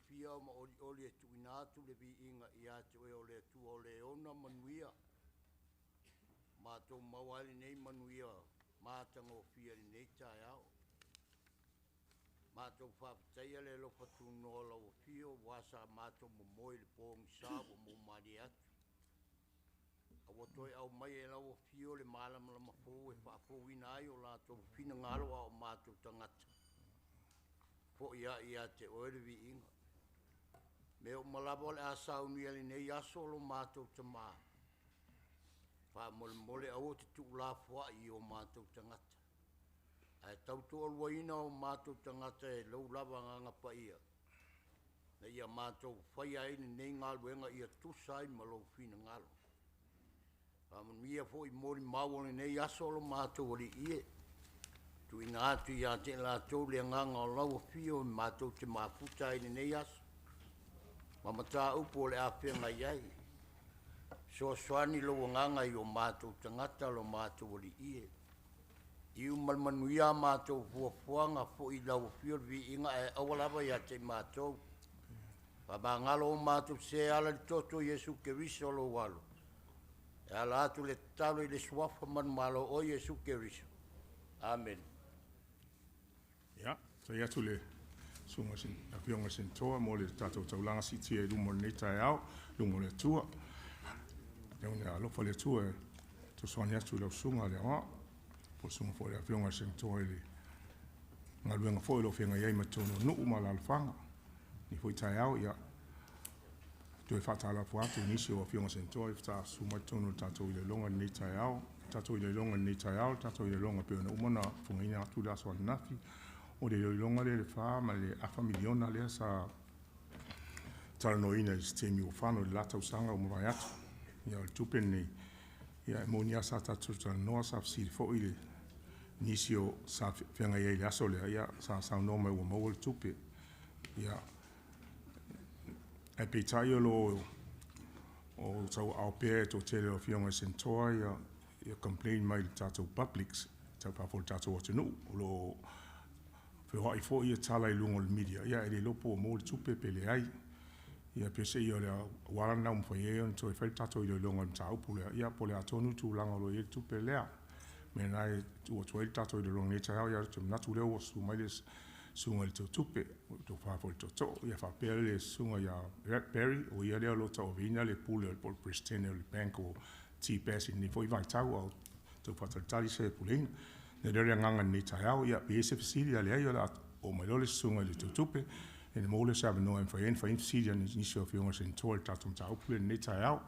fia ma oli e tuina atu le vi inga i atu e ole tu ole ona manuia. Mātou mawali nei manuia mātango fia li nei tai au. Mātou whapataia le lo patu noa lau fio wasa mātou momoi le pōngi sāwa mo mari atu. Awa toi au mai e lau fio le malama lama fōu e whapōwina ai o lātou fina ngalo au mātou tangata. Po ia te oere vi inga. Me o malabo le asau ni ali nei aso lo mātou tamaa. Wha mole au te tu la fua i o mātou tangata. Ai tautu alwaina o mātou tangata e lau lava nganga pa ia. Na ia mātou whai aini nei ngā luenga ia tusai malo fina ngalo. Wha manuia fo i mori mawone nei aso lo mātou wali ie. Tu ina atu ia te la tau le nganga o lau fio mātou te mafuta aini nei aso. Mamata upo le awhenga iai. So swani lo nganga i o mātou tangata lo mātou wali ie. Iu malmanuia mātou fuafuanga fo i lau fio vi inga e awalava ia te mātou. Paba ngalo o mātou se ala li toto Yesu Keriso lo walo. E ala atu le talo i le swafa man malo o Yesu Keriso. Amen. Ja, så jeg tog le sunga sin afionga sin toa mo le tatou taulanga si tia i lumo nei tai au, lumo le tua. Ia una lo fa le tua to sonia tu lo sunga le ha. Po sunga fo le afionga sin toa le. Nga luenga fo lo fenga ia matono no umala alfanga. Ni foi tai au ia. Tu e fatala fo atu nisi o afionga sin toa fa suma tono tatou le longa nei tai au. Tatou le longa nei tai au, tatou le longa pe na umana funga tu la so nafi. O le longa le fa ma le afa miliona le sa taranoina is temi o fano le Tausaga o mai atu ia le tupe nei ia monia sa tatu no sa si fo ile nisio sa fenga ia le aso le ia sa no mai o mo le tupe ia e pe taio lo o so au pe to tele o fionga sentoa ia complain mai tatu publics tatu pa tatu o tenu lo Feo i fo ia tala i lungo le media. Ia e le lopo o mo le tupe pele ai. Ia pese ia le warana umfa ia on fai tato i le lungo le taupu lea. Ia po le atonu tu langa lo i le tupe lea. Me nai ua tuai tato i le lungo le tau ia te natu leo o su mai le sunga le tupe. To fafo le toto. Ia fa pele le sunga ia Raspberry o ia leo lo tau vina le pule le pristene le bank o TBAS ni fo i vai tau au. To fataltali se pulina. Ne dere nganga ni tau ia bese fisilia le ia la o mai le sunga le tupe e le mole sa no en fa fisilia ni so fionga sen tol tatum tau pule ni tau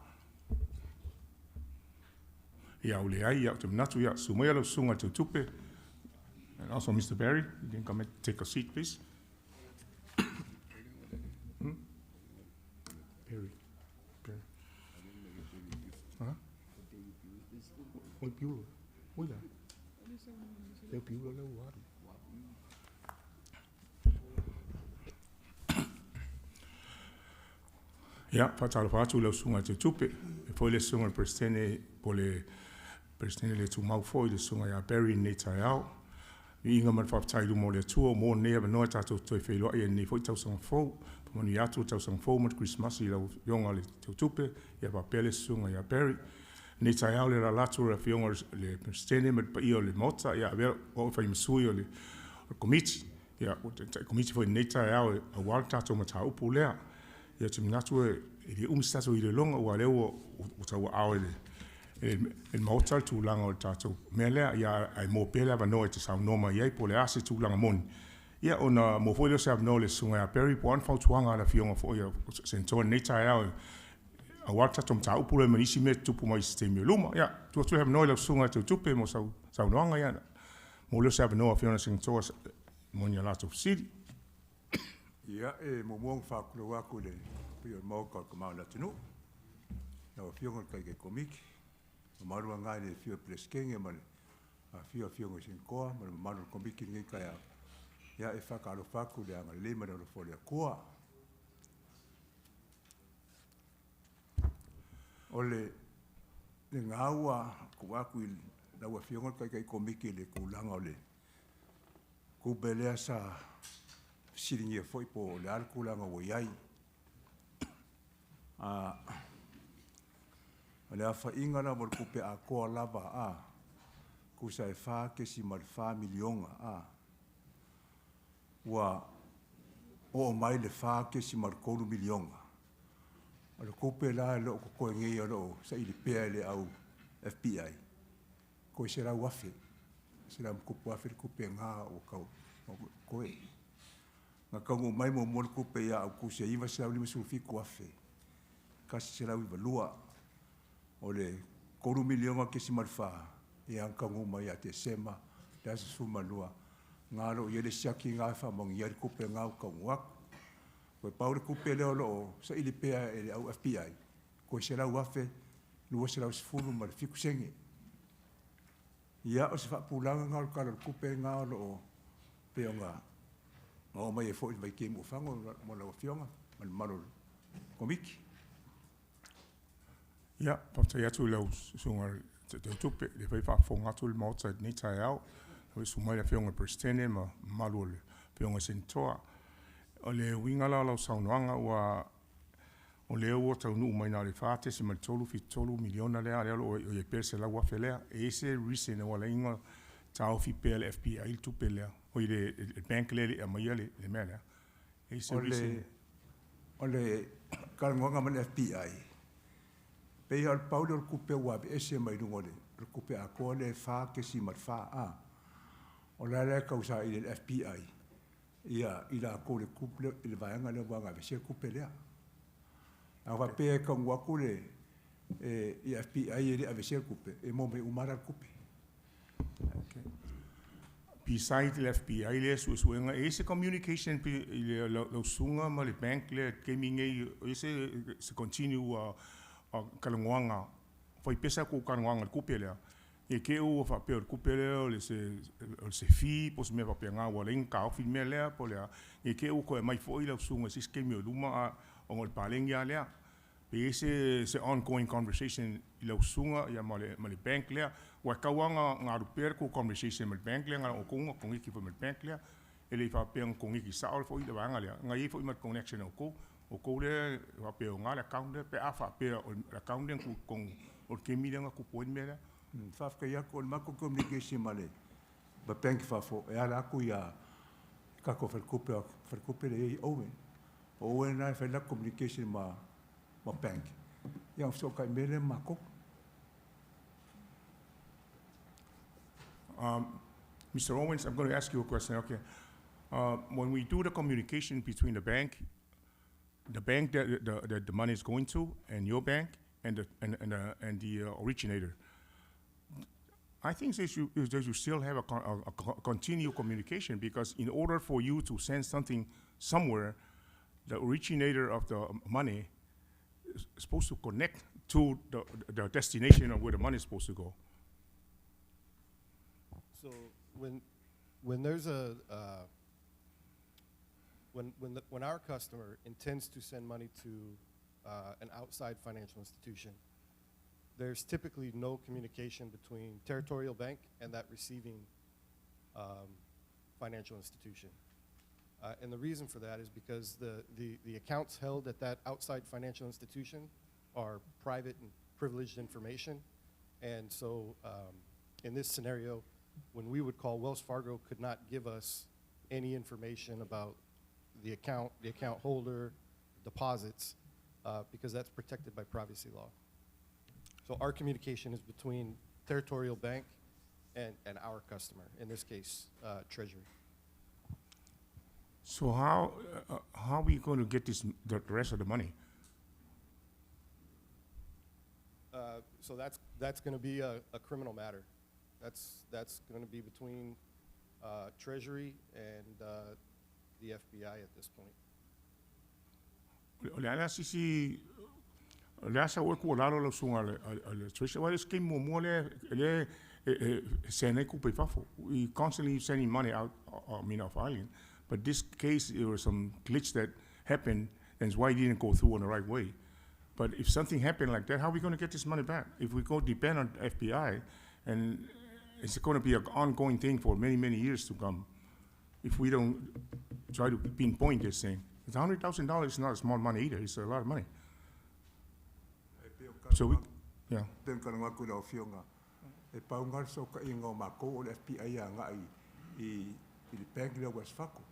ia o le ai ia te natu ia sumai le sunga tupe. And also Mr. Barry, you can come and take a seat please. Barry. Huh? Oi piulo. Oi lá. Leo piulo leo wadu. Ja, fatalo fatu leo sunga te tupe. E poi le sunga prestene po le prestene le tu mau foi le sunga ya Barry nei tai au. I inga man fatai lu mo le tuo mo ne ava no tato toi felo e ni foi tausanga fo. Mo ni atu tausanga fo mo Christmas i leo yonga le tupe. Ia va pele sunga ya Barry. Nei tai au le la latu la fionga le prestene me pa io le mota ia avea o fai msui o le komiti. Ia o te komiti foi nei tai au a wal tato ma tau pu lea. Ia te minatu e le umstato i le longa ua leo o tau au e mautal tu langa o tato. Mea lea ia ai mo pele ava no e te sau noma iai po le ase tu langa moni. Ia ona mo foi leo se ava no le sunga ya Perry po an fautuanga la fionga fo ia sentoa nei tai au a wata tom tau pule manisi me tupu mai sistemi luma. Ia tu atu have no le sunga te tupe mo sau noanga ia. Mo leo se ava no a fiona sentoa moni a lato fsiri. Ia e momuang whakuro aku le pio mau ka kamau na tunu. Ia o fionga kai ke komiki. Ma marua ngai le fio pleskenge ma a fionga sin koa ma marua komiki ngai kai a. Ia e whakaro whaku le anga le mana rofo le koa. O le ngaua kuaku i laua fionga kai komiki le kulanga o le kubelea sa siringia foi po le alkulanga o iai. Le afa inga na mo le kupe a koa lava kusa e wha ke si mar wha milionga Wa o mai le wha ke si mar koru milionga. O le kupe la lo ko koe ngei lo sa ili pea le au FBI. Koe se rau afe. Se rau kupu afe le kupe ngā o kau. Koe. Ngā kaungu mai mo le kupe ia au kuse iwa se rau lima sulfiku afe. Kasi se rau iwa lua. O le koru milionga ke si mar wha. Ia kaungu mai a te sema. Le asa suma lua. Ngā ro i le siaki ngā wha mongi ia le kupe ngā o kaungu aku. Koe pau le kupe leo lo sa ili pea e le au FBI. Koe se rau afe, lua se rau sifuru ma le fiku senge. Ia o se whapulanga ngā o kala le kupe ngā o lo peo ngā. O mai e fo i mai ke mo whango mo lau fionga, ma le maro komiki. Ia, paftai atu lau sunga te tupe, le whai whaafonga atu le mauta ni tai au. Hoi sumai le fionga prestene ma malu le fionga sentoa. O le wingala lau saunoanga o le ua tau nuu mai nā le whāte se tolu miliona lea lea o e pere se lau afe lea. E se rise na wala inga tau fi pere le FBI il tupe lea. O i le bank lea le amaia le mea lea. E se rise. O le karangonga ma le FBI. Pei al paulo le kupe wabe ese mai rungo le kupe a koa le wha ke si mat wha O le lea kausa i le FBI. Ia ila ko le kuple le vaanga le wanga ve se kupe lea. A wa pe ka ngwaku le i FBI le ave se kupe e mo me umara kupe. Okay. Beside the FBI le suenga ese communication le lo sunga ma le bank le keminge ese continue kalangwanga foi pesa ko kalangwanga kupe le e ke o fa pe kupe le se fi pos me va pe nga wala in ka fi me le po le e ke o ko mai foi le sunga sis ke mi luma o le paleng ya le se ongoing conversation le sunga ya ma le bank le wa kawanga nga ruper ko conversation me bank le nga o ko ki fo me bank le ele fa pe ko ki sa o foi le wanga le nga i foi ma connection o ko le va pe nga le account pe afa pe o account ko o ke mi nga ko po me le Fafka ia ko mako communication male. Ba bank fafo e ala ku ia ka ko fer kupe le Owen. Owen na fer la communication ma bank. Ia so ka mele mako. Mr. Owens, I'm going to ask you a question. Okay. When we do the communication between the bank that the money is going to, and your bank, and the originator, I think that you still have a continued communication, because in order for you to send something somewhere, the originator of the money is supposed to connect to the destination of where the money is supposed to go. So when there's when our customer intends to send money to an outside financial institution, there's typically no communication between territorial bank and that receiving financial institution. And the reason for that is because the accounts held at that outside financial institution are private and privileged information. And so in this scenario, when we would call, Wells Fargo could not give us any information about the account holder, deposits, because that's protected by privacy law. So our communication is between territorial bank and our customer, in this case, Treasury. So how are we going to get the rest of the money? So that's going to be a criminal matter. That's going to be between Treasury and the FBI at this point. Lasa o ko lalo lo sunga le Treasury wa scheme mo le sene ku pe fafo. We constantly sending money out of island, but this case there was some glitch that happened, and why it didn't go through in the right way. But if something happened like that, how are we going to get this money back? If we go depend on FBI, and it's going to be an ongoing thing for many years to come. If we don't try to pinpoint this thing. It's $100,000 is not small money either. It's a lot of money. So we, yeah. Then kan ngaku lau fionga. E paungar so ka ingo mako o le FBI a ngai i le bank le West Fako.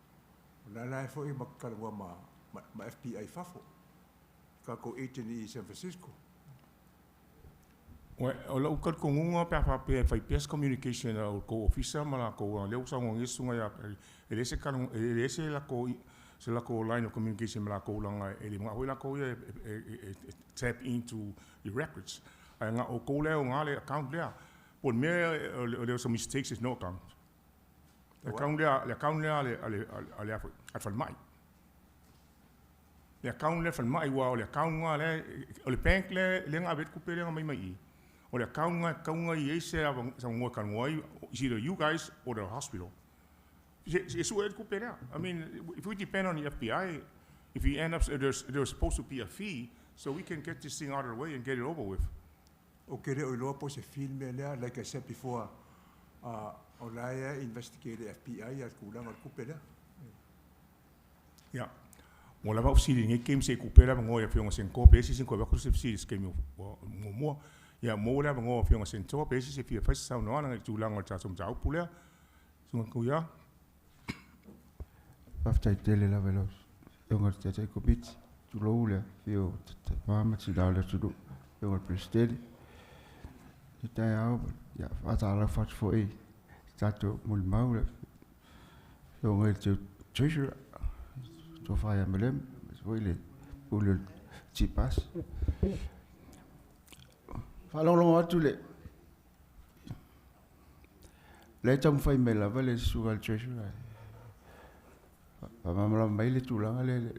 Na na fo I makkalwa ma FBI fafo. Ka ko agent I San Francisco. Well, o lau kat ko ngunga pe fai PS communication o ko officer mala ko leu sa ngongi sunga ya elese kan elese la ko se la ko line of communication mala ko langa ele nga hoila ko tap into the records. Ai nga o ko leo nga le account there. But me there some mistakes is no account. Le account there le at van mai. Le account le van mai wa le account nga le bank le nga bet ku pe nga mai. Or the kaunga yese some work on why either you guys or the hospital. It's where it could be now. I mean, if we depend on the FBI, if we end up there's supposed to be a fee, so we can get this thing out of the way and get it over with. Okay, o lo po se film le like I said before, olaya investigate the FBI at kulang at kupela. Yeah. Mola ba usili ngi kem se kupela ngo ya fionga sen ko pesi sin ko ba ku se usili skemi mo ya mola ngo fionga sen to pesi se fia fasa sa no na tu lango ta som jau pula so ko ya after tele la velos yonga tete ko bit tu lo ule fio va Matila le tu do yonga prested ita ya fata la fat fo e stato mul maule yonga te Treasurer to fire Malemo so ile ule TBAS falong atu le tam fai mela vale sugal Treasury pa mamla mai le tulanga le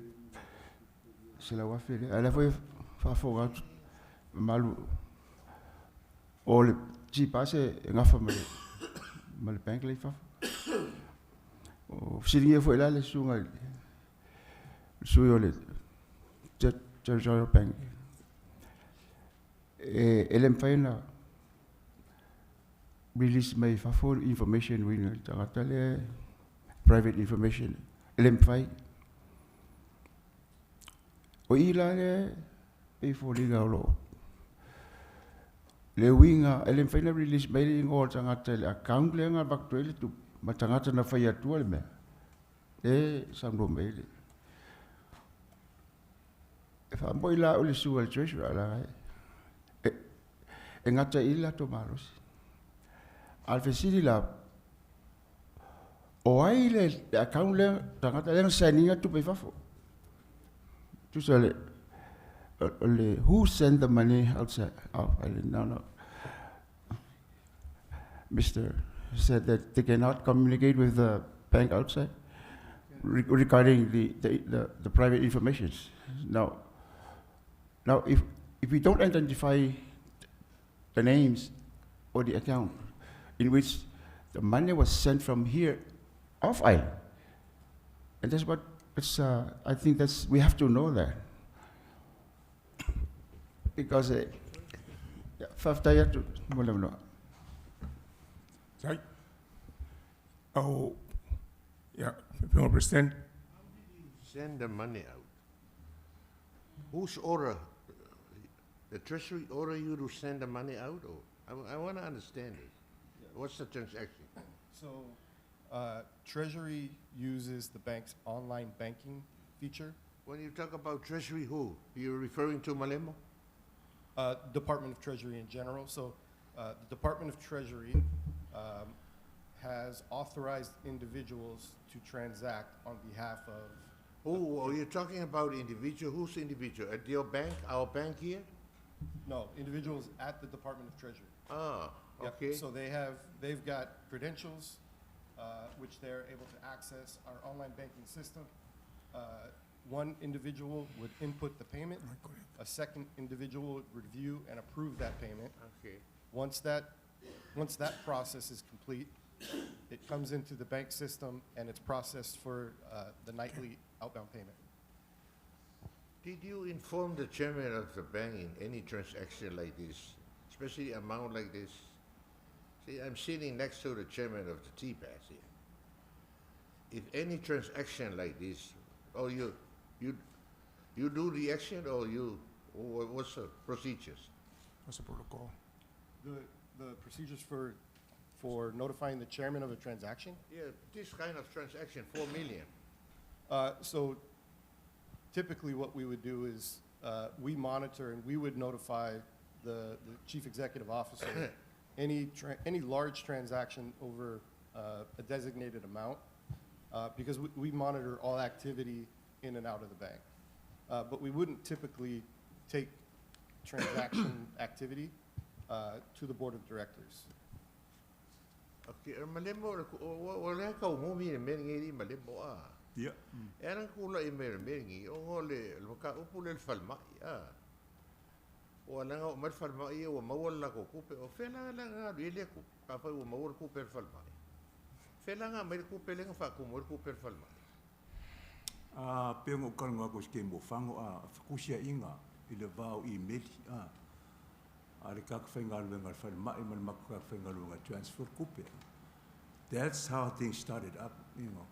se la wa fele ala foi fa foga malu o le TBAS nga famile mal bank le fa o siringe foi la le sunga suyo le Treasury bank elem faina release my full information winner tagatale private information elem fai o ila le e foliga lo le winga elem faina release my ngol tagatale account le nga back to tu matangata na fai atu le me e sangro mele fa boila o le sual Treasurer la engata ila to maros alfesiri la o ai le account le tangata le signing to pay fafo tu sale who send the money outside no Mr. said that they cannot communicate with the bank outside regarding the private information. Now if we don't identify the names or the account in which the money was sent from here off island, and that's what I think we have to know that because Sorry. Oh, yeah, Mr. President. Send the money out. Whose order? The Treasury order you to send the money out, or I want to understand it. Yeah. What's the transaction? So, Treasury uses the bank's online banking feature. When you talk about Treasury, who? You're referring to Malemo? Department of Treasury in general. So, the Department of Treasury has authorized individuals to transact on behalf of. Oh, are you talking about individual? Who's individual? At your bank, our bank here? No, individuals at the Department of Treasury. Ah, okay. Yep. So they've got credentials, which they're able to access our online banking system. One individual would input the payment. A second individual would review and approve that payment. Okay. Once that process is complete, it comes into the bank system and it's processed for the nightly outbound payment. Did you inform the chairman of the bank in any transaction like this, especially amount like this? See, I'm sitting next to the chairman of the TBAS here. if any transaction like this, or you do the action, or what's the procedures? What's the protocol? The procedures for notifying the chairman of a transaction? Yeah, this kind of transaction, 4 million. So typically what we would do is we monitor and we would notify the chief executive officer any large transaction over a designated amount because we monitor all activity in and out of the bank. But we wouldn't typically take transaction activity to the board of directors. Okay, Malemo, wala ka umumi mengi Malemo Yeah. Eran kula mengi o le ka upule falma wala nga umar falma o mawala ko kupe o fela nga ile ku ka fa o mawala kupe falma fela nga mer kupe le nga fa ku mor kupe falma Pengo kalunga ko ske mo fango kusia inga ile vao email ale kak fengal wengal falma e mal makka fengal wengal transfer kupe. That's how things started up, you know.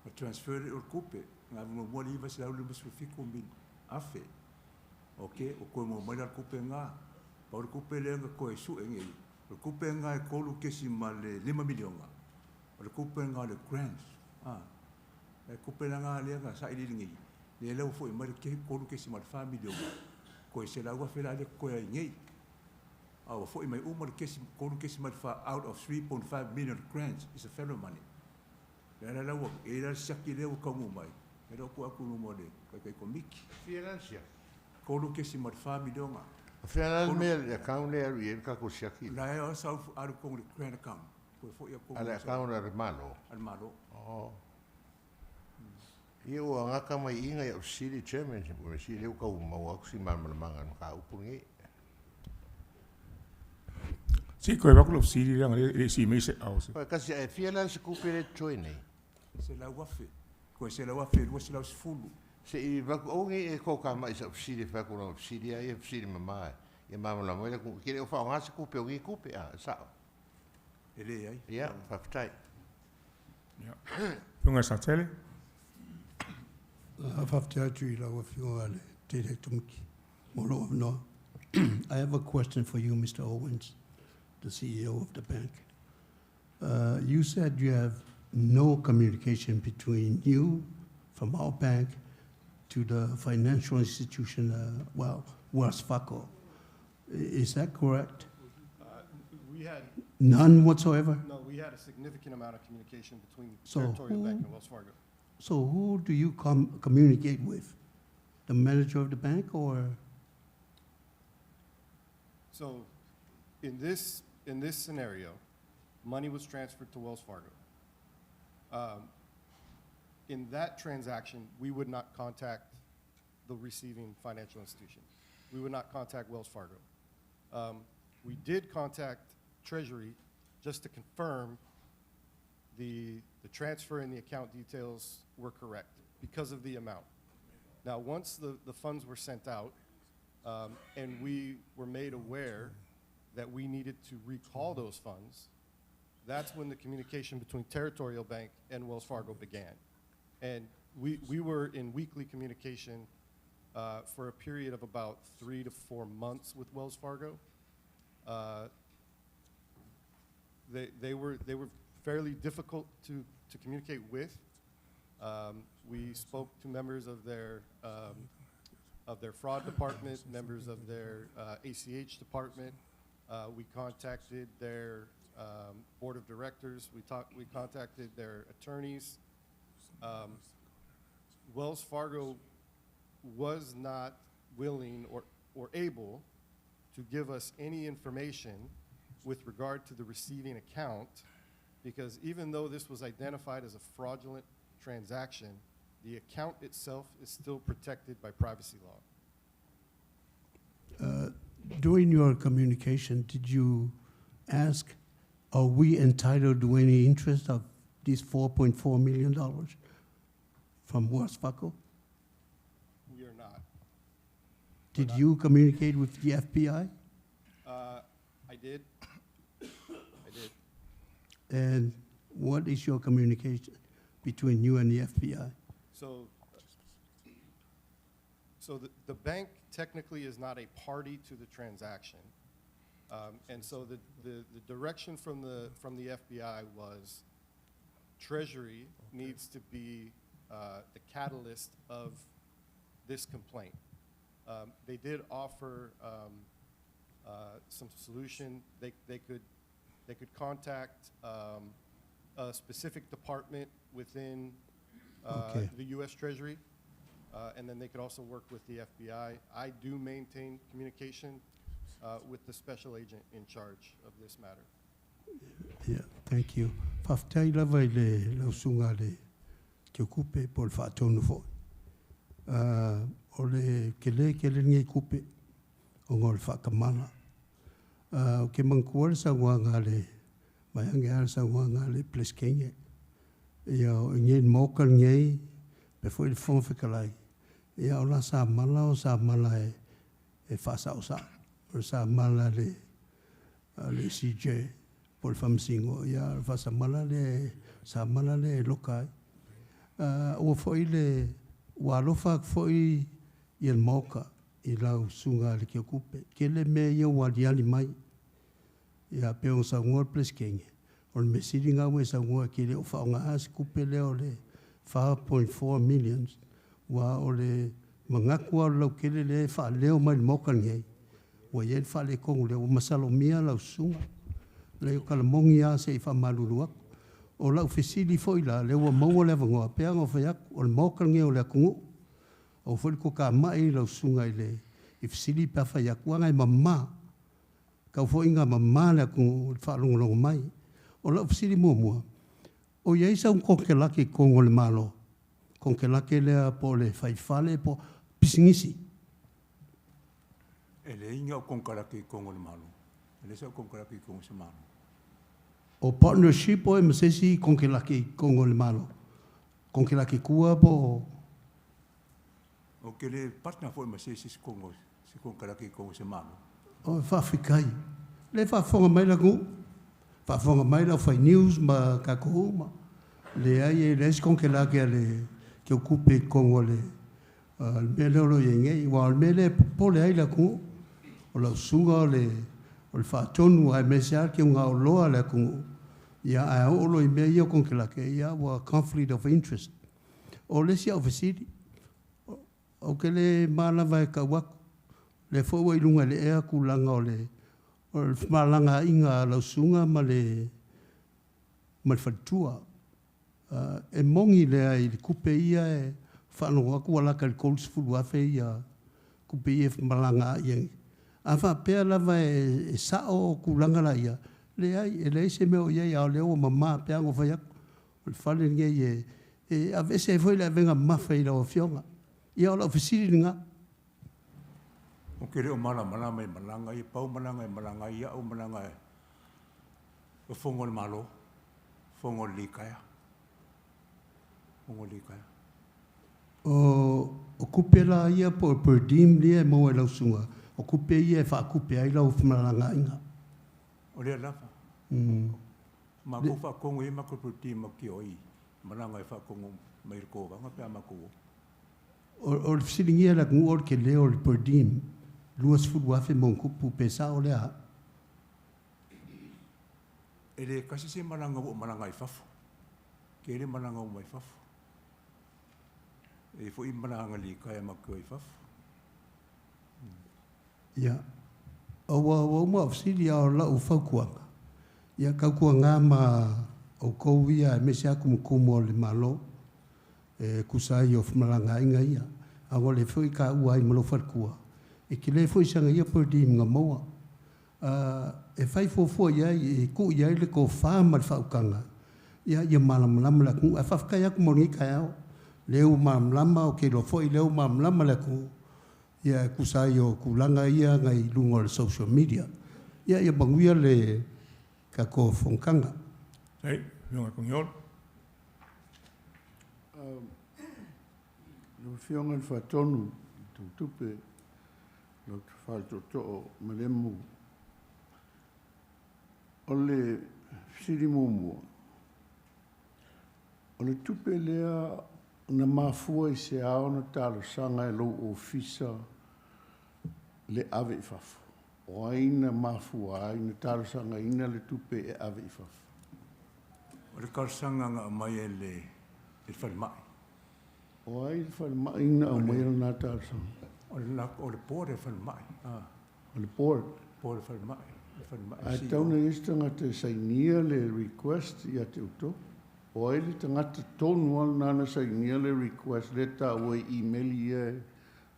A transfer or kupe nga mo mo li vas la lu bisu fiku min afe. Okay, o ko mo mal kupe nga pa kupe le nga ko su engi. O kupe nga e ko lu kesi mal 5 million nga. O kupe nga le grants. E kupe nga le nga sa ili ngi. Le le fo mal ke ko lu kesi mal 5 million. Ko se la wa fe la le ko ngi. Our for my umar case out of 3.5 million grants is a federal money. Era la wo era shaki le ko ngumai. Era ko aku mo de kai komik. financial Ko lu case mat 5 million. final mail account le yen ka ko shaki La ya sa ar ko le grant account. Ko fo ya ko ala account hermano al malo. oh Iyo nga ka mai inga ya city chairman mo si le ka mo wa si mangan ka upungi Si koe wakulo siri ranga le si me se au se. pa kasi e fiala se kupere joine Se la wafe. Ko se la wafe lo se la fulu. se I va ongi e ko ka mai sa city fa ko no city ai city mama e mama la mo le ku kire o fa nga se kupe ongi kupe sa Ele ai. ya fa ftai Ja. Junga sa tele. I have a question for you, Mr. Owens, the CEO of the bank. You said you have no communication between you from our bank to the financial institution, Wells Fargo. Is that correct? We had None whatsoever? no, we had a significant amount of communication between So Territorial Bank who- and Wells Fargo. So who do you communicate with? The manager of the bank or? So in this scenario, money was transferred to Wells Fargo. In that transaction, we would not contact the receiving financial institution. We would not contact Wells Fargo. We did contact Treasury just to confirm the transfer and the account details were correct because of the amount. Now, once the funds were sent out, and we were made aware that we needed to recall those funds, that's when the communication between Territorial Bank and Wells Fargo began. And we were in weekly communication for a period of about 3 to 4 months with Wells Fargo. They were fairly difficult to communicate with. We spoke to members of their fraud department, members of their ACH department. We contacted their board of directors. We contacted their attorneys. Wells Fargo was not willing or able to give us any information with regard to the receiving account, because even though this was identified as a fraudulent transaction, the account itself is still protected by privacy law. During your communication, did you ask, are we entitled to any interest of these $4.4 million from Wells Fargo? We are not. Did you communicate with the FBI? I did. I did. And what is your communication between you and the FBI? So the bank technically is not a party to the transaction. And so the direction from the FBI was Treasury needs to be the catalyst of this complaint. They did offer some solution. They could contact a specific department within Okay. the U.S. Treasury, and then they could also work with the FBI. I do maintain communication with the special agent in charge of this matter. Yeah, thank you. Whaftai lava I le lausunga le ke kupe po le whaatonu fo. O le kele ngai kupe o ngol whakamana. O ke mangkuar sa wanga le maiange ar sa wanga le pleskenge. Ia o ngei mokal ngei pe foi le fong whikalai. Ia o la sa mala e whasa o sa. O sa mala le CJ. Por famsingo ya fa samala le lokai o foi le walo fa foi il moka I lau sunga le ke kupe ke le me ia wali ali mai ya pe o sa ngor pleskenge o me siringa we sa ngor ke le o fa nga as kupe le o le 5.4 millions wa o le mangakua lo ke le fa le o mai moka ngai wa ye fa le kong le o masalo mia lau sunga le o kala mongi a se I whamalurua. O lau whesili foi la, le ua maua le vangoa, pea ngā whaiak, o le maukal nge o le akungu. O whori ko ka mai lau sunga I le, I whesili pea whaiak, wangai mamā. Kau foi ngā mamā le akungu, le whaalongolongo mai. O lau whesili mua. O iei sa un konke lake kongo le malo. Konke lake lea po le whaifale po pisingisi. E le inga o konkaraki kongo le malo. E le sa o konkaraki kongo se malo. O partnership o e masesi konke lake kongo le malo. Konke lake kua po... O ke le partner foi masesi se kongo, se konkaraki kongo se malo. O whawhikai. Le whawhonga mai la ku. Whawhonga mai la whai news ma kakohu ma. Le ai e les konke lake le ke o kupe kongo le. Le mele olo i ngei. Wa le mele po le ai la ku. O la sunga le... O le whaatonu ai mesiar ke unga o loa le kungu. Ia ai olo I mea ia konke lake. Ia wa conflict of interest. O le si au whesiri. O ke le mālawa e ka waku. Le fōua I lunga le ea kulanga o le. O le whamalanga inga lausunga ma le whalitua. E mongi lea I le kupe ia e whanonga aku walaka le kolusfulu afe ia kupe ia whamalanga iengi. Afa pea lava e sao kulanga la ia. Le ai, e le se meo ia ia o leo mama pea ngo whaiaku. O le whale ngei e avese e foi le venga mawha I lau fionga. Ia o lau whisiri nga. O ke reo malanga I malanga I pau malanga I malanga I au malanga I. O whongo le malo. Whongo le likaya. Whongo le likaya. O kupela ia po per dim lia mo e lau sunga. O kupe ia e whaakupe ai lau whamalanga inga. O lea lafa. Ma ko whakongo e mako puti ma ki oi. Malanga I whakongo mai riko wanga pia mako. O le whasiringia la kungu or ke leo le per dim. Luas furu afe mon kupu pesa o lea. E le kasi se malanga o malanga I whafu. Ke le malanga o mai whafu. E fo I malanga li kaya mako I whafu. Ia. O wa uma whasiri o lau whaukuanga. Ia kaukuanga ma o kouia e mese aku mukumu o le malo. E kusai o whamalanga inga ia. Ango le whui ka ua I malo wharkua. E ki le whui sanga ia per di mga moa. E whai fōfua ia e ku ia le ko whāma le whaukanga. Ia malamalama la ku. A whawkai aku moni kai au. Leo malamalama o ke lo whoi leo malamalama la ku. Ia kusai o kulanga ia ngai lunga le social media. Ia banguia le kako whonkanga. Hei, whiunga kongiol. No whiunga le whatonu I tupe no te whaatoto o Malemo. O le whirimumua. O le tupe lea na mafua I se ao na talosanga e lou ofisa le ave I fafu. O aina mafua ai na talosanga ina le tupe e ave I fafu. O le karsanga nga mai e le whalimai. O ai le whalmaina au mai na talosanga. O le pōre whalimai. O le board. Pōre whalimai. Ai tauna istanga te sainia le request I te uto. O ai le tangata tonu al nana sainia le request le ta ue email ia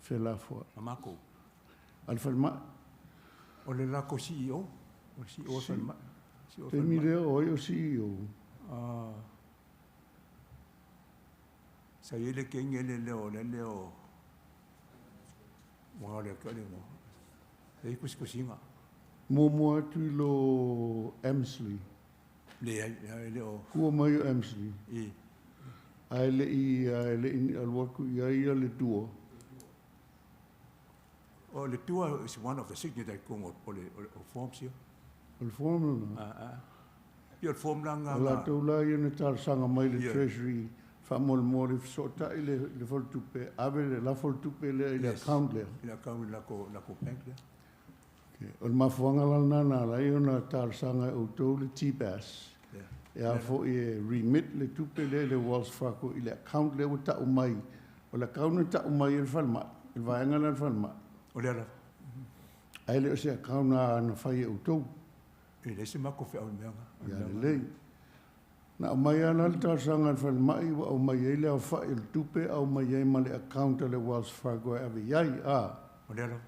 whelafua. Amako. Al whalmai. O le lako CEO. O CEO whalimai. Te mi leo oi o CEO. Sa ele ke ngele leo wanga le ka le mo. E kuskusinga. Momo atu I lo Emsley. Le ai le o. Kua mai o Emsley. I. Ai le I alwaku I ai le tua. O le tua is one of the signature kong o le forms here. O le form na. Ia form langa. O la tau la ia na tal sanga mai le Treasury. Whamol mo le sota I le foltupe. Ave le la foltupe le I le account le. I le account lako bank le. O le mafuanga la nana la ia na tal sanga o tau le TBAS. E a fo I remit le tupe le Wells Fargo I le account le o ta umai. O le account ta umai I le whalma. I vaenga le whalma. O le ala. Ai le o se account na whai o tau. E le se mako whi au meanga. Ia le lei. Na mai ana le tāsanga whalmai wa o mai eile au whai le tupe au mai ei ma le account le Wells Fargo e ave iai a. O le ala.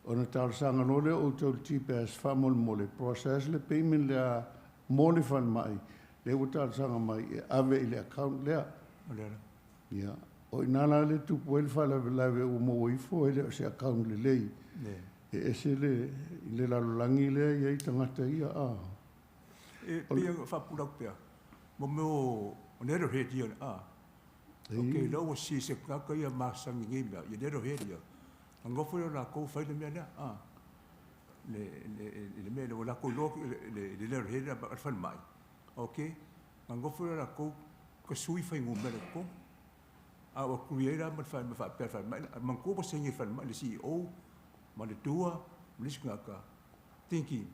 O na tāsanga no le o tau TBAS whamol mo le process le payment le a mo le whalmai. Le o tāsanga mai e ave I le account lea. O le ala. Ia. O inana le tupu e le whalawe o mo ifo e le o se account le lei. E ese le lalolangi le iei tangata ia a. E pia whapurak pia. Mo o nero heti ia a. Ok, lau o si se kaka ia masangi ngimia. Ia nero heti ia. Angofo ia la kou whaile mea lea. Le mea le o la kou loki le nero heti ia al whalmai. Ok. Angofo ia la kou kasui whaingu mea le kou. A o kuiera ma whaipea. Mangko pa sengi whalmai le CEO. Ma le tua, ma le skaka. Thinking,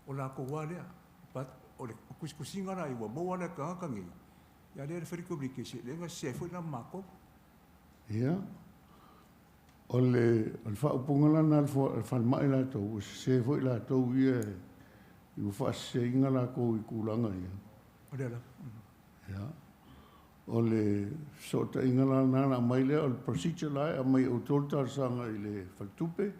o la ko wale, but o le kuskusinga na iwa mo wana ka kangi. Ya le free communication, le nga sefo na mako. Ia. O le whaupunga lana al whalmai la tau, sefo la tau ia, I wa whaseinga la ko I kulanga ia. O le ala. Ia. O le sota inga lana na mai le, o le procedure la, a mai o tolta sanga I le whaltupe,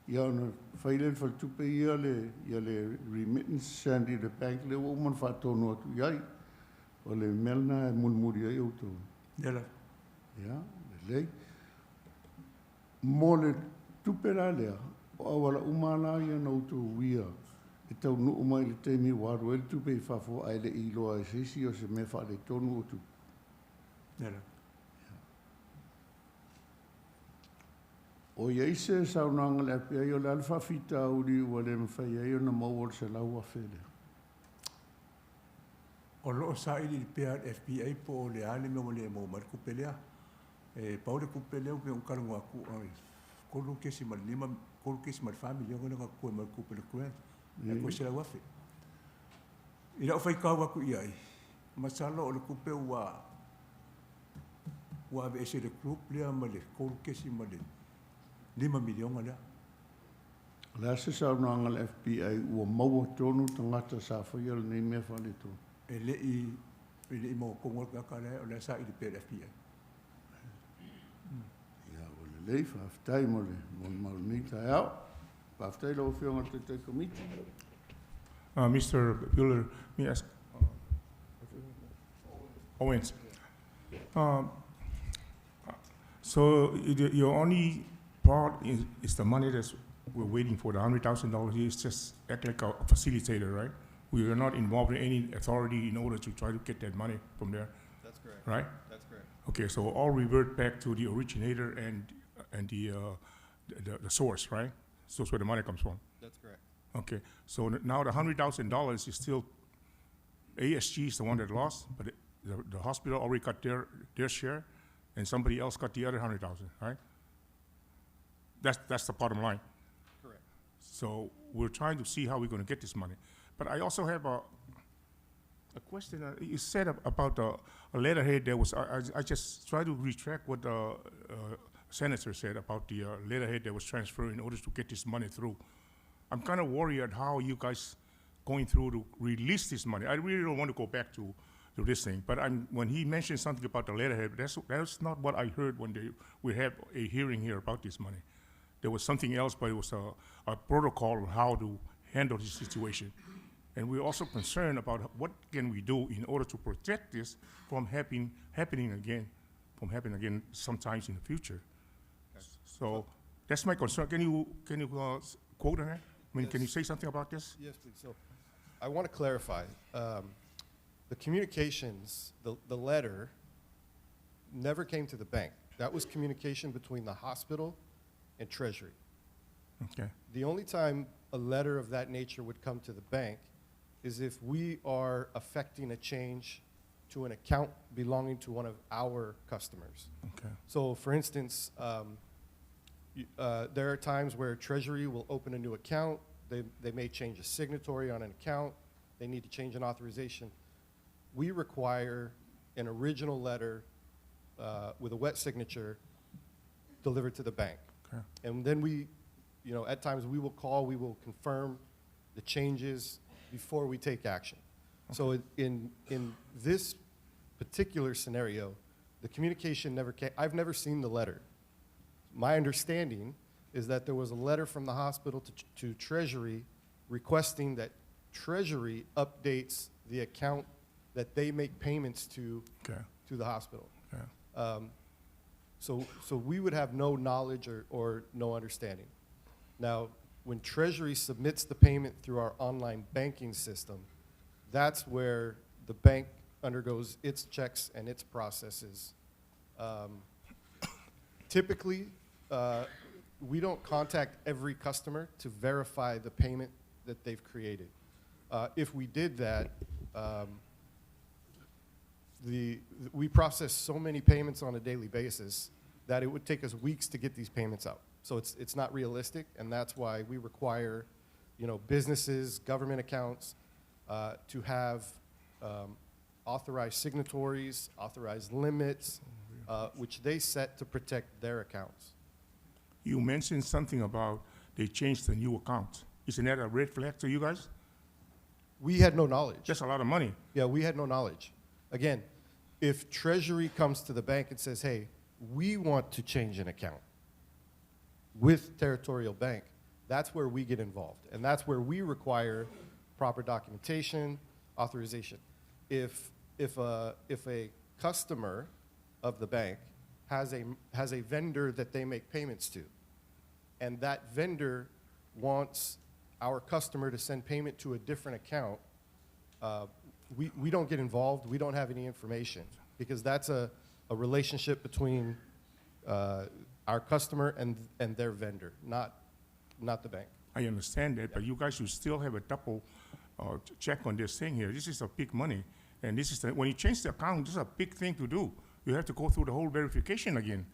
ia ona whaile le whaltupe ia le remittance sandi le bank le o man whatonu atu iai. O le melna e mulmuri ai o tau. Nela. Ia, le lei. Mo le tupe la lea, o awala umana ia na utu uia. E tau nuu mai le teimi waru e le tupe I whafo ai le iloa e sisi o se me wha le tonu o tu. Nela. O iei se saunanga le apia I o le alfa fita uri ua le mwhai ai o na mauol se lau a whele. O loo sa ili pia FBA po o le ale me o le mo mar kupelea. E pau le kupelea pe un karango aku kolu kesi mal lima kolu kesi mal family o nga ku mar kupele kuen. E ko se lau a fe. Ila o fai kau aku iai. Masalo o le kupe wa ave ese le group lea ma le kolu kesi ma le 5 miliona lea. La se saunanga le FBI ua maua tonu tangata sa whaia le nei mea whale tonu. E le I mo kongol kaka lea o le sa ili pe le FBI. Ia, o le lei whaftai mo le malmita e au. Whaftai lau whionga te te komiti. Mr. Bueller, may I ask? Owens. So your only part is the money that we're waiting for, the $100,000. It's just act like a facilitator, right? We are not involved in any authority in order to try to get that money from there. That's correct. Right? That's correct. Okay, so all revert back to the originator and the source, right? So that's where the money comes from. That's correct. Okay, so now the $100,000 is still ASG is the one that lost, but the hospital already got their share, and somebody else got the other 100,000, right? That's the bottom line. Correct. So we're trying to see how we're going to get this money. But I also have a question. You said about a letterhead. There was I just tried to retract what the senator said about the letterhead that was transferred in order to get this money through. I'm kind of worried at how you guys going through to release this money. I really don't want to go back to this thing. But when he mentioned something about the letterhead, that's not what I heard when we had a hearing here about this money. There was something else, but it was a protocol on how to handle this situation. And we're also concerned about what can we do in order to protect this from happening again sometimes in the future. Okay. So that's my concern. Can you quote on that? I mean, Yes. Can you say something about this? Yes, please. So I want to clarify. The communications, the letter, never came to the bank. That was communication between the hospital and Treasury. Okay. The only time a letter of that nature would come to the bank is if we are affecting a change to an account belonging to one of our customers. Okay. So, for instance, there are times where Treasury will open a new account. They may change a signatory on an account. They need to change an authorization. We require an original letter with a wet signature delivered to the bank. Okay. And then at times we will call, we will confirm the changes before we take action. Okay. So in this particular scenario, the communication never came. I've never seen the letter. My understanding is that there was a letter from the hospital to Treasury requesting that Treasury updates the account that they make payments to the hospital. Okay. So we would have no knowledge or no understanding. Now, when Treasury submits the payment through our online banking system, that's where the bank undergoes its checks and its processes. Typically, we don't contact every customer to verify the payment that they've created. If we did that, we process so many payments on a daily basis that it would take us weeks to get these payments out. So it's not realistic, and that's why we require, businesses, government accounts, to have authorized signatories, authorized limits, which they set to protect their accounts. You mentioned something about they changed the new account. Isn't that a red flag to you guys? We had no knowledge. That's a lot of money. Yeah, we had no knowledge. Again, if Treasury comes to the bank and says, hey, we want to change an account with Territorial Bank, that's where we get involved. And that's where we require proper documentation, authorization. If a customer of the bank has a vendor that they make payments to, and that vendor wants our customer to send payment to a different account, we don't get involved. We don't have any information because that's a relationship between our customer and their vendor, not the bank. I understand that, but you guys should still have a double check on this thing here. This is a big money, and this is when you change the account, this is a big thing to do. You have to go through the whole verification again,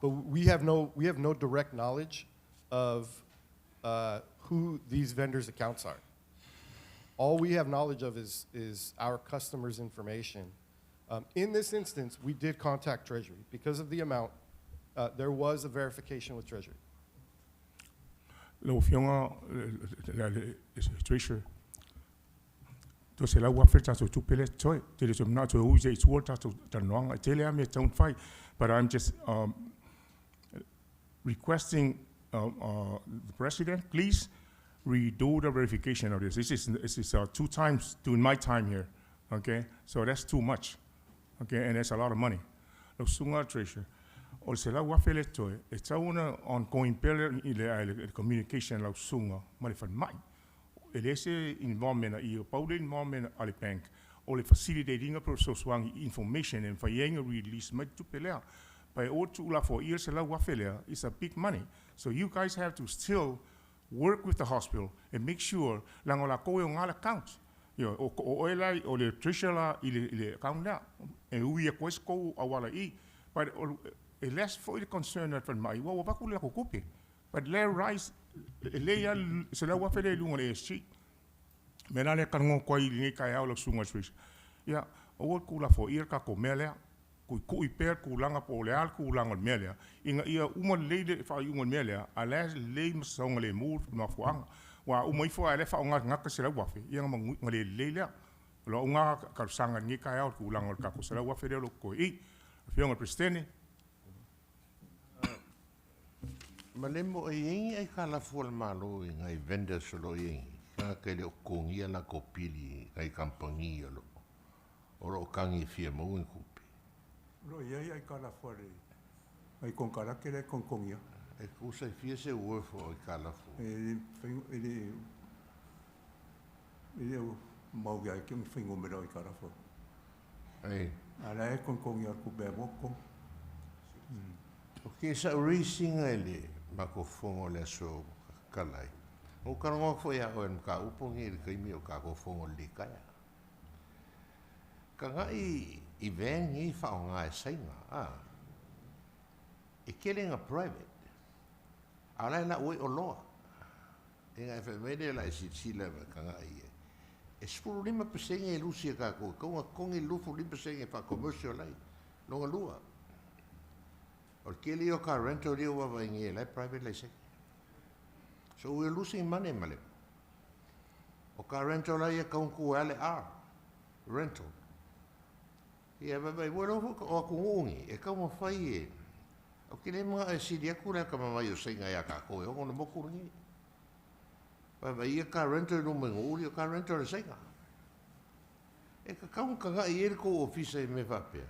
But we have no direct knowledge of who these vendors' accounts are. All we have knowledge of is our customers' information. In this instance, we did contact Treasury. Because of the amount, there was a verification with Treasury. Lo fionga Treasurer. To se la wafeta to tupele toy. To the not to use its water to wrong. I tell you, I don't fight, but I'm just requesting the president, please redo the verification of this. This is 2 times during my time here. Okay, so that's too much. Okay, and that's a lot of money. Lo sunga Treasurer. O se la wafele toy. It's a ongoing pillar in the communication lo sunga. Malifan mai. Elese involvement in public involvement at the bank, or the facilitating a process of information and for young release much to pay. By all 4 years, it's a big money. So you guys have to still work with the hospital and make sure lang ola ko yung account. o elai o le Treasurer i le account na e ui e koesko awala I but e less for the concern at mai wa wa ku la ko kope but le rise le ya se la wa fele lungo le street me na le kango ko I ni ka ya lo sunga swiss ya o ku la fo ir ka ko mele ku I per ku langa po le al ku langa mele inga ia uma le fa uma mele ala le msonga le mu no fuanga wa umoi fo ale fa nga nga ka sela wa fe ia ngale le lo nga ka sanga ni ka ya ku langa ka ko sela wa fe lo ko I fiona prestene Malemo e yengi ai kala fual malo I ngai vendors lo yengi. Ka kele o kongi ala ko pili ngai kampangi lo. Oro kangi fia mo in kupi. Lo ia ai kala fore. Ai con kala kele con kongia. E kusa fia se uefo ai kala fu. Ele mau ga ki un fingo me ai kala fore. Ai. Ala e con kongia ku be mo ko. O ke sa racing ele mako fongo le so kalai. O karongo fo ya o ka upongi le kai mi o ka ko fongo le kaya. Ka ngai I vengi fa o ngai sainga. E kelinga private. Ala na oi o loa. E ngai fe mede la si le ka ngai. E spulu lima pesenge e lusi ka ko. Ko kongi lufu lima pesenge fa commercial lai. Longa lua. O kili o ka rental rio wa vaingi lai private lai seki. So we're losing money, Malemo. O ka rental lai e kaunku ale R. Rental. Ia babai, wero o aku ngongi, e kau mawhai e. O kile mga e siri aku rea ka mamai o sainga ia ka koe, o ngona moku ringi. Babai, ia ka rental no mengo uri, o ka rental e sainga. E ka kaun ka ngai ere ko ofisa e me whapea.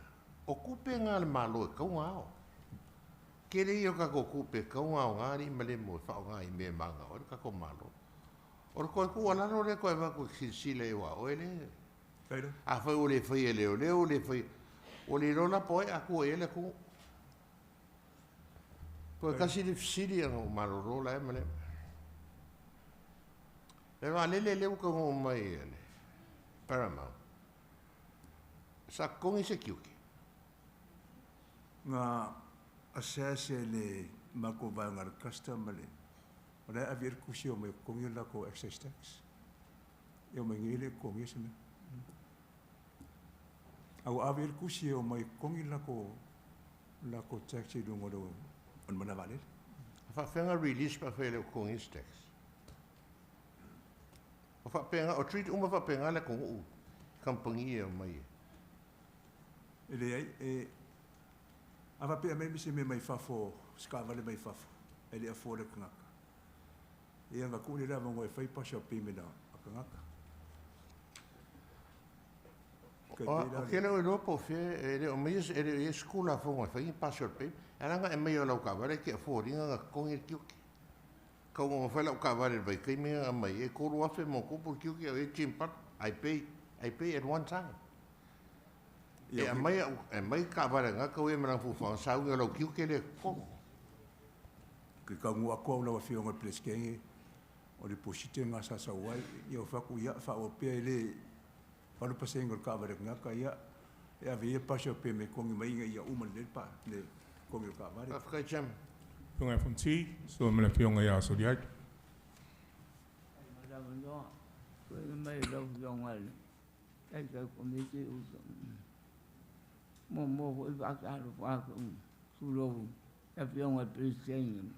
O kupe ngā le malo e kaunga ao. Kere I o ka ko kupe kaunga o ngāri Malemo e whao ngāi me manga, o ka ko malo. O koe kua lano re koe wako sile e wa, o ele. A fai o le fai e leo, leo le fai. O le rola poe a kua ele ku. Koe kasi le fisiri anga o malo rola e Malemo. E wa lele leo ka ngo mai ele. Paramount. Sa kongi se kiuki. Nga asese le mako vanga custom le. Ora a vir kusi o me kongi la ko excise tax. Eu me ngile kongi se me. Au a vir kusi o me kongi la ko tax I dungo do on mana vale. Fa fenga release pa fele o kongi tax. O fa penga o treat uma fa penga le kongu. Kampangi o mai. Ele ai ava pe me se me mai fafo skava le mai fafo ele a fore kangaka e anga ku le rava ngoi fai pasha pe me na kangaka o kele o lopo fe ele o mai ele e skula fo ngoi fai pasha pe anga e mai o lau ka vale ke fo ringa ko ngi kiuki ko mo fa lau ka vale vai kai me mai e ko ro afe mo ko por kiuki e chimpa I pay at one time. E mai ka vara nga ka we mara fu fa sa u lo kiu ke le ko ke ka ngu ako la fi ngol pleskenge o le posite nga sa wai yo fa ku ya fa o pe le pa lo pase ngol ka vara nga ka ya e ave pa sho pe me ko ngi mai nga ya uma le pa le ko ngi ka vara ka jam Punga fonti so me la fiona ya so dia no ko mai lo yongal ai ka komiti mo foi vacar vaco sulo e pion a presen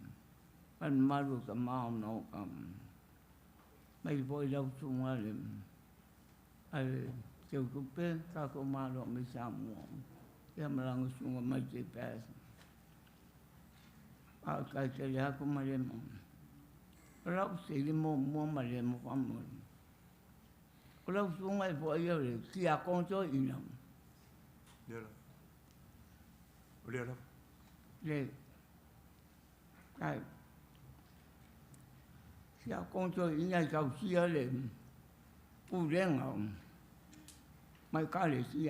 an malu ka mau no mai foi lo sumale ai se o kupe ka ko malo me Samoa e malang sunga mai TBAS a ka te ya ko Malemo Rau se li mo Malemo famo o lo sunga e foi eu si a conto ina Olha le ai si a conto ina ka si le pu renga mai ka le si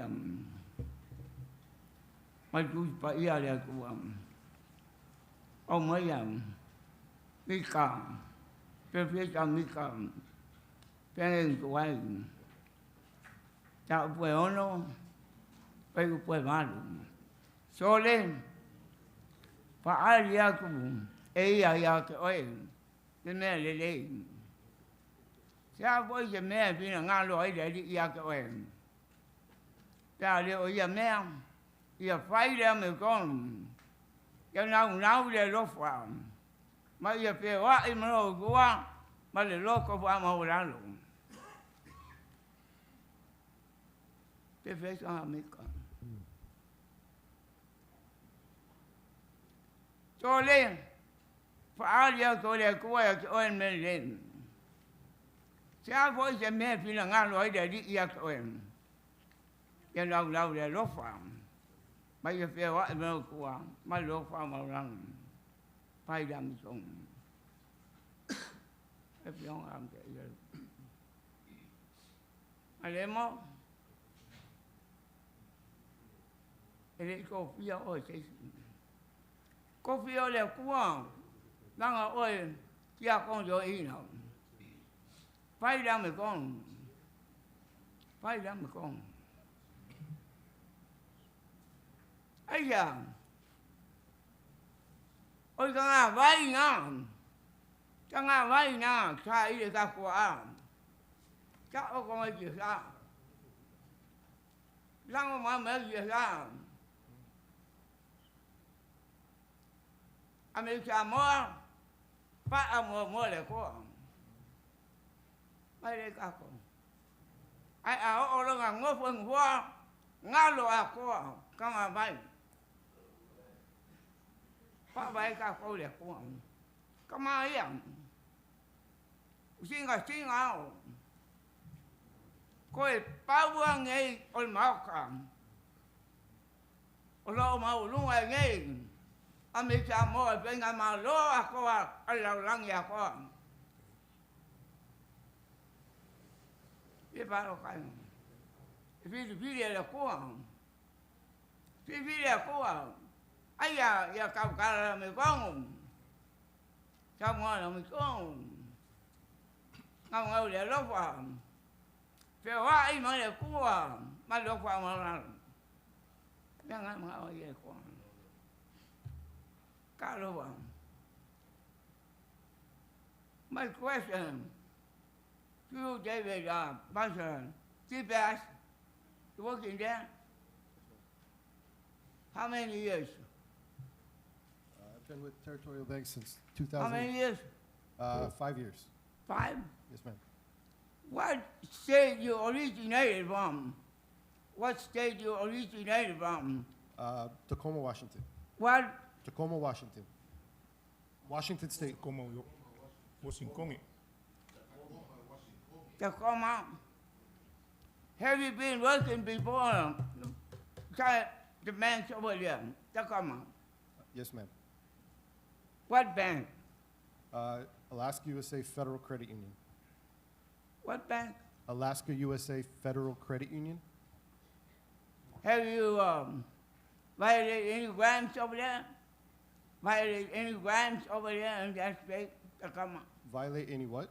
mai tu pa ia le ku o mai mi ka perfecta mi ka pen ko ai ta pue ono, pai ku pue malu. Sole, pa ali aku, ia ke oi, te mea lele. Sia voi ke mea pina ngalo ai le ia ke oi. Ta le o ia mea, ia fai le me kon. Ia nau le lo fa. Ma ia pe wa I mo goa, ma le lo ko fa ma ora lo. Te fez a me kon. Tole, fa alia ko le ko ya ko en me le. Sia voi ke mea pina ngalo ai le ia ke oi. Ia nau le lo fa. Ma ia pe wa me ko ma lo fa ma ora. Pai dam song. E pion am ke ia. Malemo. Ele ko pia o se. Ko pia le kuang. Nanga oi kia kon jo ina. Pai dam kon. Pai dam kon. Aya. Ôi cái ngà vay nha, cái ngà vay nha, sai để ta qua, chắc ông có mấy chuyện sao? Lăng mà mấy chuyện sao? America mua, phát mua lại qua, mấy đây các con, ai ở đâu ngang ngõ phương qua, ngã lộ qua, cái ngà vay. Pak baik aku le kuang. Kamayan. Singa. Koi pawang ei ol maukam. Olo mau lunga ngei. Amerika mo benga malo ako ala lang ya ko. E paro kai. Vidi le kuang. Vidi le kuang. Ai ya kau kala me kong. Kau ngala me kong. Ngau le lo fa. Pe wa ai ma le kuwa, ma lo fa ma la. Jangan ngau ye ko. Kalau my question to you, David, TBAS, you working there? How many years? I've been with Territorial Bank since How 2000. many years? 5 years. 5? Yes, ma'am. What state you originated from? What state you originated from? Tacoma, Washington. What? Tacoma, Washington. Washington State. Como yo, Washington. Tacoma. Have you been working before? The banks over there, Tacoma. Yes, ma'am. What bank? Alaska USA Federal Credit Union. What bank? Alaska USA Federal Credit Union. Have you violated any grants over there? Violated any grants over there in that state, Tacoma? Violate any what?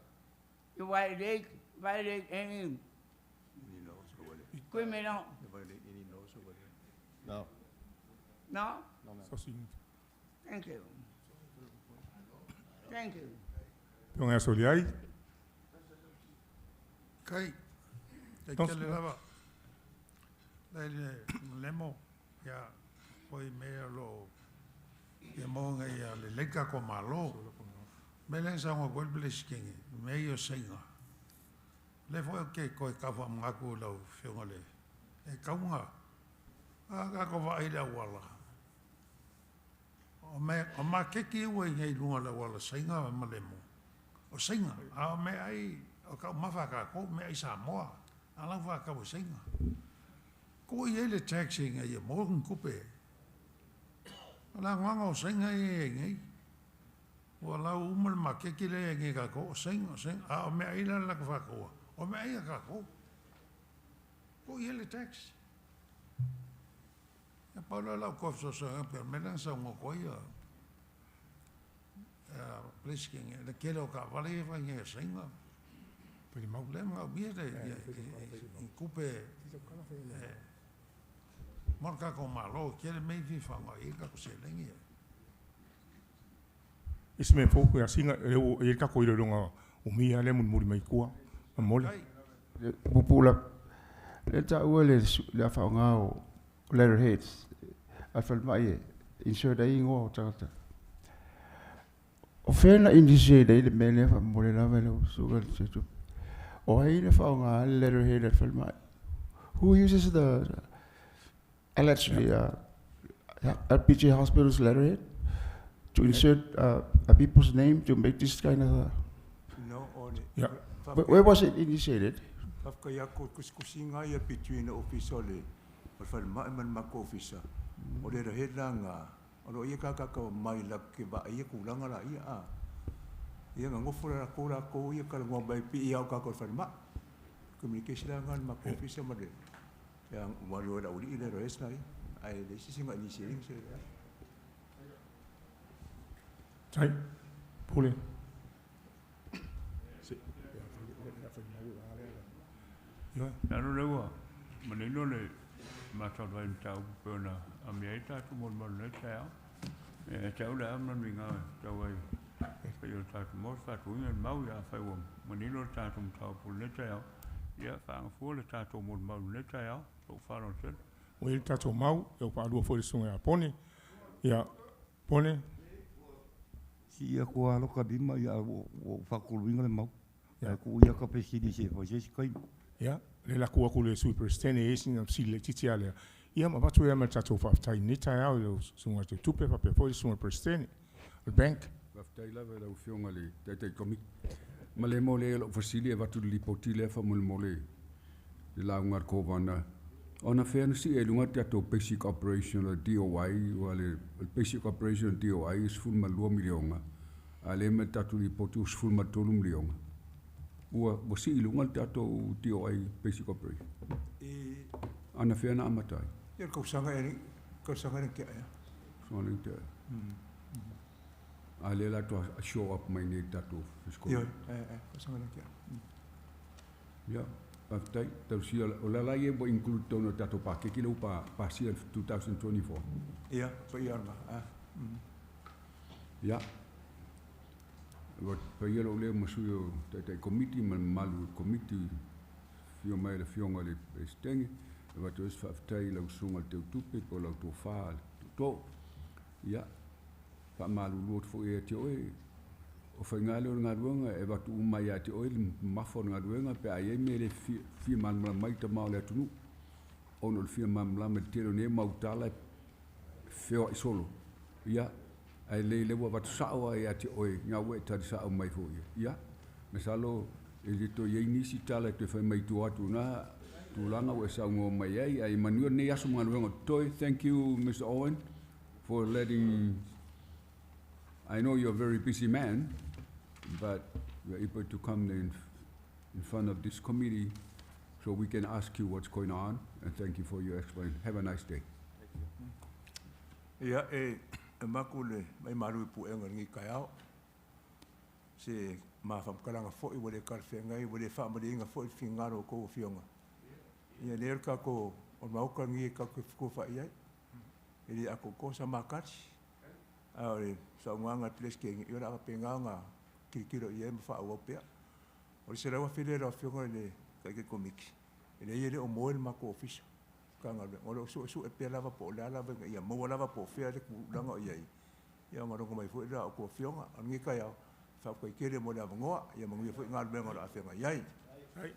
You violate any criminal? No. No? No, ma'am. So sin Thank you. Thank you. Pionga soliai. Kai, te Tos- kele lava. Lele lemo ya koi mea lo ya monga ya le leka ko malo. Melen sa ngo gol bles kingi, me yo senga. Le fo ke koi ka fa ngaku lo fiongole. E kaunga. A ko va ida wala. O ma keki we ngai lunga la wala senga malemo. O senga, a me ai o ka mafaka ko me ai Samoa. Ala va ka o senga. Ko ye le taxing ai morgen kupe. Ala nganga o senga e ngai. Wala umal ma keki le ngai ka ko senga. A me ai la ka fa ko. O me ai ka ko. Ko ye le tax. E paula la ko so per melansa ngo ko ia. Plisking le kelo ka vale fa ngai senga. Pele mau le mga ubia te i kupe marka ko malo kere mei vi fanga i ka ko se lengi. Isme fo ko singa e ka ko iro nga umia le mun muri mai kua mole. Pupula le ta uele le fa nga o letterheads afal mai insert ai ngo tata. O fena indice dei le mele fa mole la velo sugar tu. O ai le fa nga letterhead afal mai. Who uses the allegedly LPG Hospital's letterhead to insert a people's name to make this kind of No, yeah. Where was it initiated? Kaya ko kuskusinga ya between the officer le fal ma man mako officer. O le head langa o ia ka mai la ke ba ia kulanga la ia ia ngofura ko ia ka ngombai pi ia ka ko fal ma communication langa mako officer ma le yang walu da uli ile res nai ai le singa ni sharing se Sai pule Nano lewa, manino le matau doi tau puna amieta tu mon mon le tau. Tau le amna minga tau ai. Pio tatu mo fa tu ngen mau ya fa wom. Manino tatu tau pu le tau. Ya fa fu le tatu mon mon le tau. O fa no sen. O il tatu mau e o pa lu fo le sunga pone. Ya pone. Ia ko alo ka dima ya o fa ku winga le mau. Ya ku ia ka pe si di se fo je kai. Ya, le la kua kule superstene esin am sile titiale. Ia ma batu ya matato fa tai ni tai au lo sunga te tupe pa pe foi sunga prestene. Le bank. Va tai la ve la ufionga le te komik. Malemo le lo fasili e vatu li potile fa mul mole. Le la ngar ko vana. Ona fairness si e lunga te to basic operation le DOI o le basic operation DOI is full malua milionga. Ale metatu li potu full matolu milionga. Ua wasi ilunga te ato tio ai basic operation. Ana whea na amatai. Ia kausanga e kia ea. Sanga e kia. A le la to a show up mai ne tato fisko. Ia, kausanga e kia. Ia, paftai, tau si o la la ie bo include tono tato pa ke kilo pa si 2024. Ia, pa ia nga. Ia. Pa ia lo le masuyo tai committee man malu committee fio mai le fionga le stenge va to is faftai la sunga te tupe po la to fa to ia pa malu lot fo e te oi o fa ngale o ngaruanga e va tu mai ate oi mafo ngaruanga pe ai me le fi man mai ta mau le tunu ono le fi man la me telo ne mautala fio solo ia ai le wa wat sawa ya ti oi nga we ta sa mai fo ya me salo e to ye ni si tala te fa mai tu atu na tu langa we sa ngo mai ai manu ne ya suma ngo toy. Thank you Mr. Owen for letting I know you're a very busy man but you're able to come in front of this committee so we can ask you what's going on and thank you for your explanation. Have a nice day. Ia makule mai maru pu enga ngi kaiao se ma fam kalanga fo I wole kar fenga I wole fa mari nga fo fingaro ko fionga ia ler ka ko o mau ka ngi ka ko fa ia ili ako ko sa makat ai sa nganga ples ke ngi ora penga nga kikiro ia fa o pe o se rawa file ra fionga le ka ke komik ile ile o moel ma ko office kanga ngolo su e pe lava po la lava ia mo lava po fea le ku langa ia ia ngoro ko mai fu ra ko fionga ngi ka ia fa ko kere mo la ngoa ia mo ngi fu ngal be ngoro afenga ia ai